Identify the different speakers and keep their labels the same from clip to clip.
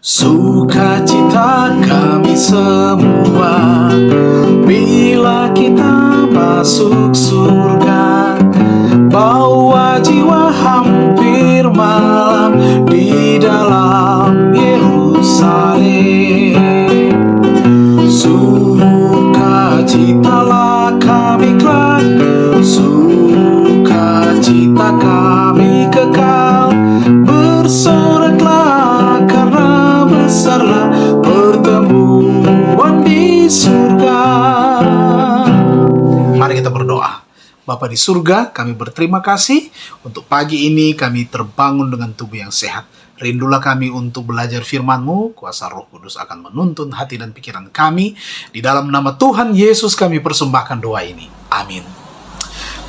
Speaker 1: Sukacita kami semua bila kita masuk surga, bawa jiwa hampir malam di dalam Yerusalem. Sukacitalah kami kelak, sukacita kami kekal, bersoraklah karena besarlah pertemuan di surga. Mari kita berdoa. Bapa di surga, kami berterima kasih untuk pagi ini kami terbangun dengan tubuh yang sehat. Rindulah kami untuk belajar firman-Mu, kuasa Roh Kudus akan menuntun hati dan pikiran kami. Di dalam nama Tuhan Yesus kami persembahkan doa ini. Amin.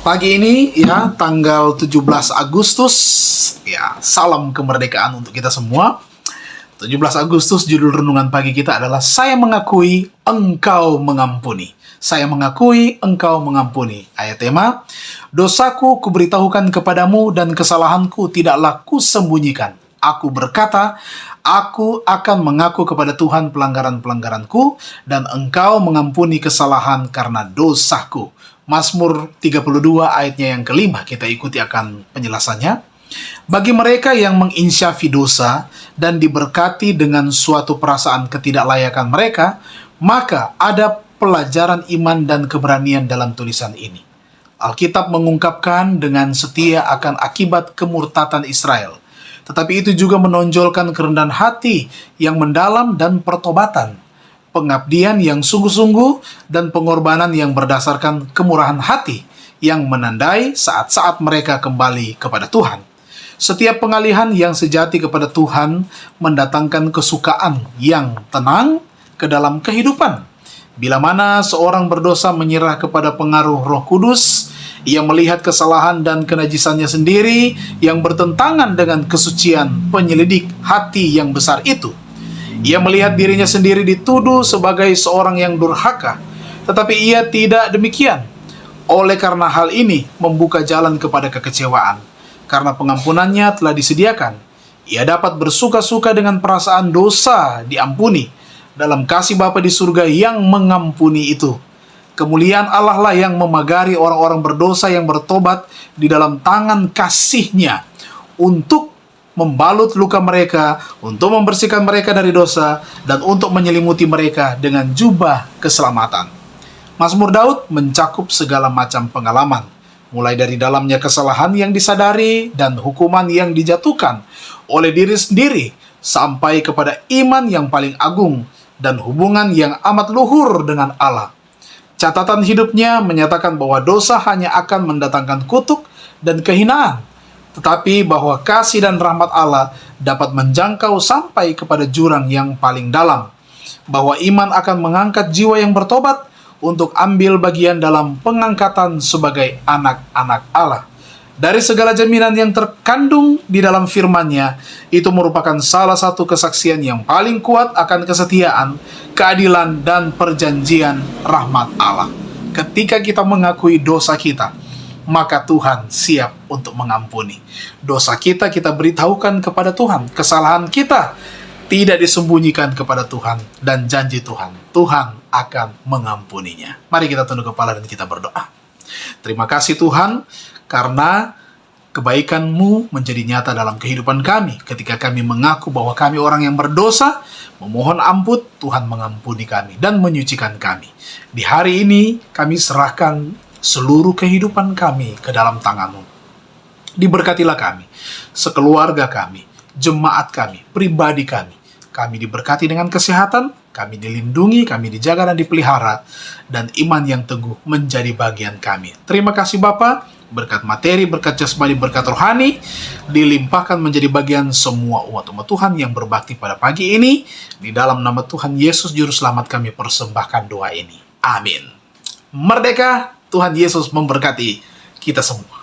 Speaker 1: Pagi ini ya, tanggal 17 Agustus, ya, salam kemerdekaan untuk kita semua. 17 Agustus, judul renungan pagi kita adalah Saya mengakui Engkau mengampuni. Saya mengakui Engkau mengampuni. Ayat tema, dosaku kuberitahukan kepadamu dan kesalahanku tidaklah kusembunyikan. Aku berkata, aku akan mengaku kepada Tuhan pelanggaran-pelanggaranku dan Engkau mengampuni kesalahan karena dosaku. Mazmur 32 ayatnya yang kelima, kita ikuti akan penjelasannya. Bagi mereka yang menginsyafi dosa dan diberkati dengan suatu perasaan ketidaklayakan mereka, maka ada pelajaran iman dan keberanian dalam tulisan ini. Alkitab mengungkapkan dengan setia akan akibat kemurtatan Israel. Tetapi itu juga menonjolkan kerendahan hati yang mendalam dan pertobatan, pengabdian yang sungguh-sungguh, dan pengorbanan yang berdasarkan kemurahan hati yang menandai saat-saat mereka kembali kepada Tuhan. Setiap pengalihan yang sejati kepada Tuhan mendatangkan kesukaan yang tenang ke dalam kehidupan. Bila mana seorang berdosa menyerah kepada pengaruh Roh Kudus, ia melihat kesalahan dan kenajisannya sendiri yang bertentangan dengan kesucian penyelidik hati yang besar itu. Ia melihat dirinya sendiri dituduh sebagai seorang yang durhaka, tetapi ia tidak demikian. Oleh karena hal ini membuka jalan kepada kekecewaan. Karena pengampunannya telah disediakan, ia dapat bersuka-suka dengan perasaan dosa diampuni dalam kasih Bapa di surga yang mengampuni itu. Kemuliaan Allah lah yang memagari orang-orang berdosa yang bertobat di dalam tangan kasih-Nya untuk membalut luka mereka, untuk membersihkan mereka dari dosa, dan untuk menyelimuti mereka dengan jubah keselamatan. Mazmur Daud mencakup segala macam pengalaman, mulai dari dalamnya kesalahan yang disadari dan hukuman yang dijatuhkan oleh diri sendiri, sampai kepada iman yang paling agung dan hubungan yang amat luhur dengan Allah. Catatan hidupnya menyatakan bahwa dosa hanya akan mendatangkan kutuk dan kehinaan, tetapi bahwa kasih dan rahmat Allah dapat menjangkau sampai kepada jurang yang paling dalam, bahwa iman akan mengangkat jiwa yang bertobat untuk ambil bagian dalam pengangkatan sebagai anak-anak Allah. Dari segala jaminan yang terkandung di dalam firman-Nya, itu merupakan salah satu kesaksian yang paling kuat akan kesetiaan, keadilan, dan perjanjian rahmat Allah. Ketika kita mengakui dosa kita, maka Tuhan siap untuk mengampuni. Dosa kita beritahukan kepada Tuhan. Kesalahan kita tidak disembunyikan kepada Tuhan. Dan janji Tuhan, Tuhan akan mengampuninya. Mari kita tunduk kepala dan kita berdoa. Terima kasih Tuhan, karena kebaikan-Mu menjadi nyata dalam kehidupan kami. Ketika kami mengaku bahwa kami orang yang berdosa, memohon ampun, Tuhan mengampuni kami dan menyucikan kami. Di hari ini kami serahkan seluruh kehidupan kami ke dalam tangan-Mu. Diberkatilah kami, sekeluarga kami, jemaat kami, pribadi kami. Kami diberkati dengan kesehatan, kami dilindungi, kami dijaga dan dipelihara, dan iman yang teguh menjadi bagian kami. Terima kasih Bapa, berkat materi, berkat jasmani, berkat rohani, dilimpahkan menjadi bagian semua umat-umat Tuhan yang berbakti pada pagi ini. Di dalam nama Tuhan Yesus Juru Selamat kami persembahkan doa ini. Amin. Merdeka, Tuhan Yesus memberkati kita semua.